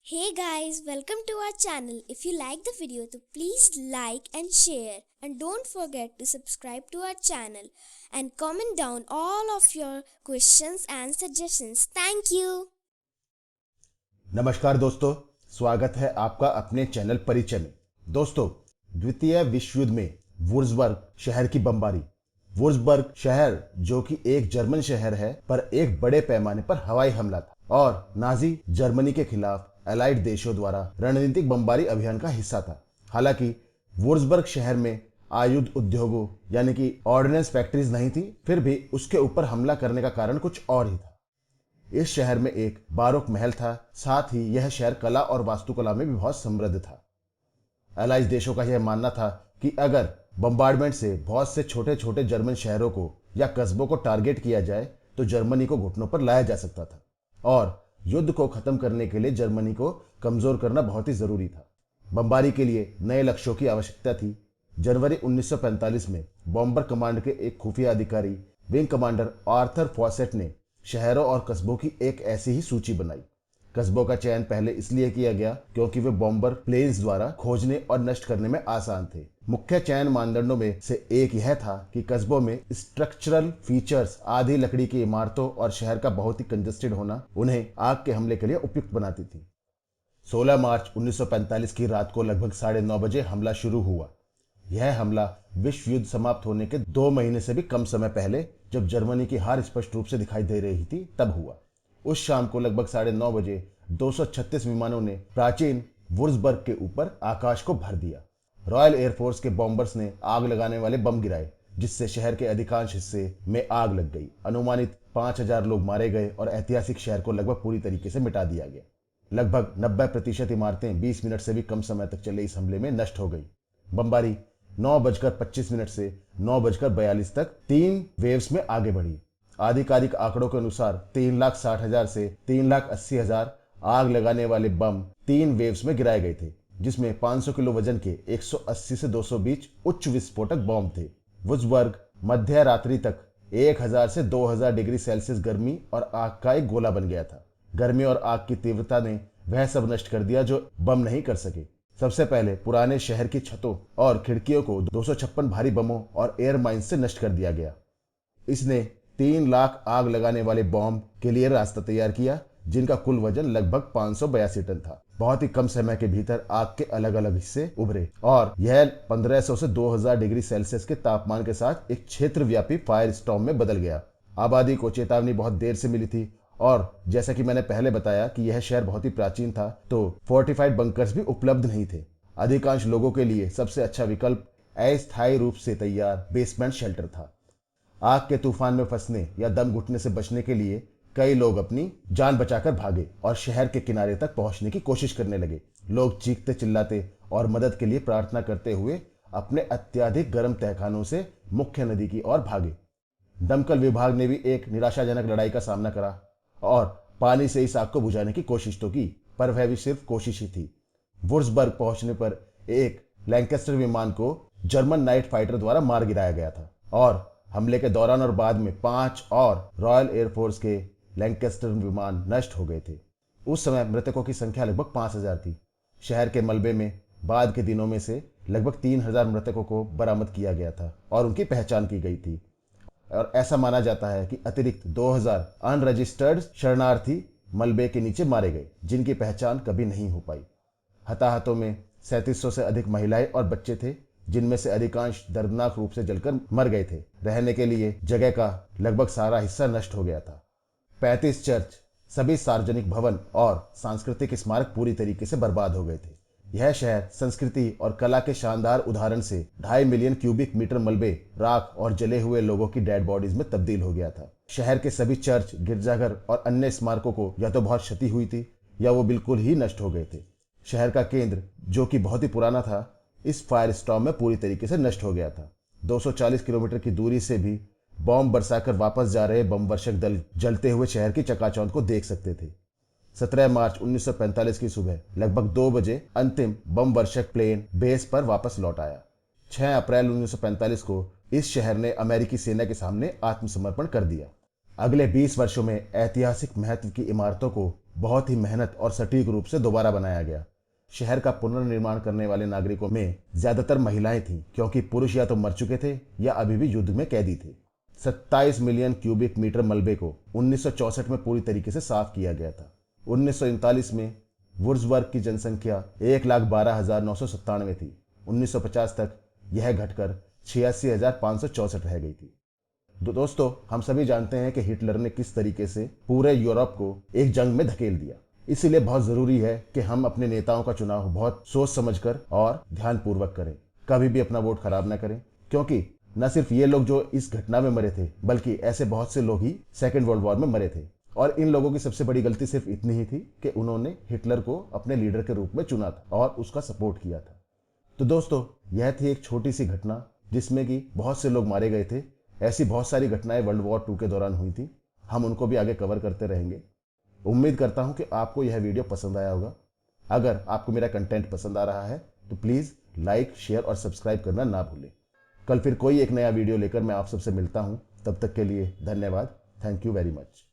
Hey guys, welcome to our channel. If you like the video, तो please like and share, and don't forget to subscribe to our channel and comment down all of your questions and suggestions. Thank you. नमस्कार दोस्तों, स्वागत है आपका अपने channel परिचय में। दोस्तों, द्वितीय विश्व युद्ध में वुर्जबर्ग शहर की बमबारी। वुर्जबर्ग शहर जो कि एक जर्मन शहर है, पर एक बड़े पैमाने पर हवाई हमला था और नाजी जर्मनी के खिलाफ अलाइड देशों द्वारा रणनीतिक बमबारी अभियान का हिस्सा था। हालांकि वुर्जबर्ग शहर में आयुध उद्योगों यानी कि ऑर्डिनेंस फैक्ट्रीज नहीं थी, फिर भी उसके ऊपर हमला करने का कारण कुछ और ही था। इस शहर में एक बारोक महल था, साथ ही यह शहर कला और वास्तुकला में भी बहुत समृद्ध था। अलाइज देशों का यह मानना था कि अगर बम्बार्डमेंट से बहुत से छोटे छोटे जर्मन शहरों को या कस्बों को टारगेट किया जाए तो जर्मनी को घुटनों पर लाया जा सकता था और युद्ध को खत्म करने के लिए जर्मनी को कमजोर करना बहुत ही जरूरी था। बमबारी के लिए नए लक्ष्यों की आवश्यकता थी। जनवरी 1945 में बॉम्बर कमांड के एक खुफिया अधिकारी विंग कमांडर आर्थर फॉसेट ने शहरों और कस्बों की एक ऐसी ही सूची बनाई। कस्बों का चयन पहले इसलिए किया गया क्योंकि वे बॉम्बर प्लेन्स द्वारा खोजने और नष्ट करने में आसान थे। मुख्य चयन मानदंडों में से एक यह था कि कस्बों में स्ट्रक्चरल फीचर्स, आधी लकड़ी की इमारतों और शहर का बहुत ही कंजेस्टेड होना उन्हें आग के हमले के लिए उपयुक्त बनाती थी। 16 मार्च 1945 की रात को लगभग 9:30 बजे हमला शुरू हुआ। यह हमला विश्व युद्ध समाप्त होने के 2 महीने से भी कम समय पहले, जब जर्मनी की हार स्पष्ट रूप से दिखाई दे रही थी, तब हुआ। उस शाम को लगभग 9:30 बजे 236 विमानों ने प्राचीन वुर्जबर्ग के ऊपर आकाश को भर दिया। रॉयल एयरफोर्स के बॉम्बर्स ने आग लगाने वाले बम गिराए, जिससे शहर के अधिकांश हिस्से में आग लग गई। अनुमानित 5000 लोग मारे गए और ऐतिहासिक शहर को लगभग पूरी तरीके से मिटा दिया गया। लगभग 90% इमारतें 20 मिनट से भी कम समय तक चले इस हमले में नष्ट हो गई। बमबारी 9:25 से 9:42 तक 3 वेव्स में आगे बढ़ी। आधिकारिक आंकड़ों के अनुसार 3,60,000 से 3,80,000 आग लगाने वाले बम 3 वेव्स में गिराए गए थे, जिसमें 500 किलो वजन के 180 से 200 बीच उच्च विस्फोटक बॉम्ब थे। वुर्जबर्ग मध्य रात्रि तक 1000 से 2000 डिग्री सेल्सियस गर्मी और आग का एक गोला बन गया था। गर्मी और आग की तीव्रता ने वह सब नष्ट कर दिया जो बम नहीं कर सके। सबसे पहले पुराने शहर की छतों और खिड़कियों को 256 भारी बमों और एयर माइंस से नष्ट कर दिया गया। इसने 3 लाख आग लगाने वाले बॉम्ब के लिए रास्ता तैयार किया, जिनका कुल वजन लगभग 582 टन था। बहुत ही कम समय के भीतर आग के अलग अलग हिस्से उभरे और यह 1500 से 2000 डिग्री सेल्सियस के तापमान के साथ एक क्षेत्रव्यापी फायर स्टॉर्म में बदल गया। आबादी को चेतावनी बहुत देर से मिली थी और जैसा कि मैंने पहले बताया कि यह शहर बहुत ही प्राचीन था, तो फोर्टिफाइड बंकर्स भी उपलब्ध नहीं थे। अधिकांश लोगों के लिए सबसे अच्छा विकल्प अस्थायी रूप से तैयार बेसमेंट शेल्टर था। आग के तूफान में फंसने या दम घुटने से बचने के लिए कई लोग अपनी जान बचाकर भागे और शहर के किनारे तक पहुंचने की कोशिश करने लगे। लोग चीखते चिल्लाते और मदद के लिए प्रार्थना करते हुए अपने अत्यधिक गर्म तहखानों से मुख्य नदी की ओर भागे। दमकल विभाग ने भी एक निराशाजनक लड़ाई का सामना करा और पानी से इस आग को बुझाने की कोशिश तो की, पर वह भी सिर्फ कोशिश ही थी। वुर्जबर्ग पहुंचने पर एक लैंकेस्टर विमान को जर्मन नाइट फाइटर द्वारा मार गिराया गया था और हमले के दौरान और बाद में 5 और रॉयल एयरफोर्स के लैंकेस्टर विमान नष्ट हो गए थे। उस समय मृतकों की संख्या लगभग 5000 थी। शहर के मलबे में बाद के दिनों में से लगभग 3000 मृतकों को बरामद किया गया था और उनकी पहचान की गई थी और ऐसा माना जाता है कि अतिरिक्त 2000 अनरजिस्टर्ड शरणार्थी मलबे के नीचे मारे गए, जिनकी पहचान कभी नहीं हो पाई। हताहतों में 3700 से अधिक महिलाएं और बच्चे थे, जिनमें से अधिकांश दर्दनाक रूप से जलकर मर गए थे। रहने के लिए जगह का लगभग सारा हिस्सा नष्ट हो गया था। 35 चर्च, सभी सार्वजनिक भवन और सांस्कृतिक स्मारक पूरी तरीके से बर्बाद हो गए थे। यह शहर संस्कृति और कला के शानदार उदाहरण से 2.5 मिलियन क्यूबिक मीटर मलबे, राख और जले हुए लोगों की डेड बॉडीज में तब्दील हो गया था। शहर के सभी चर्च, गिरजाघर और अन्य स्मारकों को या तो बहुत क्षति हुई थी या वो बिल्कुल ही नष्ट हो गए थे। शहर का केंद्र, जो कि बहुत ही पुराना था, इस फायर स्टॉर्म में पूरी तरीके से नष्ट हो गया था। 240 किलोमीटर की दूरी से भी बॉम्ब बरसाकर वापस जा रहे बम वर्षक दल जलते हुए शहर की चकाचौंध को देख सकते थे। 17 मार्च 1945 की सुबह लगभग 2 बजे अंतिम बम वर्षक प्लेन बेस पर वापस लौट आया। 6 अप्रैल 1945 को इस शहर ने अमेरिकी सेना के सामने आत्मसमर्पण कर दिया। अगले 20 वर्षों में ऐतिहासिक महत्व की इमारतों को बहुत ही मेहनत और सटीक रूप से दोबारा बनाया गया। शहर का पुनर्निर्माण करने वाले नागरिकों में ज्यादातर महिलाएं थीं, क्योंकि पुरुष या तो मर चुके थे या अभी भी युद्ध में कैदी थे। 27 मिलियन क्यूबिक मीटर मलबे को 1964 में पूरी तरीके से साफ किया गया था। 1939 में वुर्ज़बर्ग की जनसंख्या 1,12,997 थी। 1950 तक यह घटकर 86,564 रह गई थी। दोस्तों, हम सभी जानते हैं कि हिटलर ने किस तरीके से पूरे यूरोप को एक जंग में धकेल दिया। इसीलिए बहुत जरूरी है कि हम अपने नेताओं का चुनाव बहुत सोच समझकर और ध्यानपूर्वक करें। कभी भी अपना वोट खराब ना करें, क्योंकि न सिर्फ ये लोग जो इस घटना में मरे थे, बल्कि ऐसे बहुत से लोग ही सेकेंड वर्ल्ड वॉर में मरे थे। और इन लोगों की सबसे बड़ी गलती सिर्फ इतनी ही थी कि उन्होंने हिटलर को अपने लीडर के रूप में चुना था और उसका सपोर्ट किया था। तो दोस्तों, यह थी एक छोटी सी घटना जिसमें कि बहुत से लोग मारे गए थे। ऐसी बहुत सारी घटनाएं वर्ल्ड वॉर 2 के दौरान हुई थी। हम उनको भी आगे कवर करते रहेंगे। उम्मीद करता हूं कि आपको यह वीडियो पसंद आया होगा। अगर आपको मेरा कंटेंट पसंद आ रहा है तो प्लीज़ लाइक, शेयर और सब्सक्राइब करना ना भूलें। कल फिर कोई एक नया वीडियो लेकर मैं आप सबसे मिलता हूं। तब तक के लिए धन्यवाद। Thank you very much.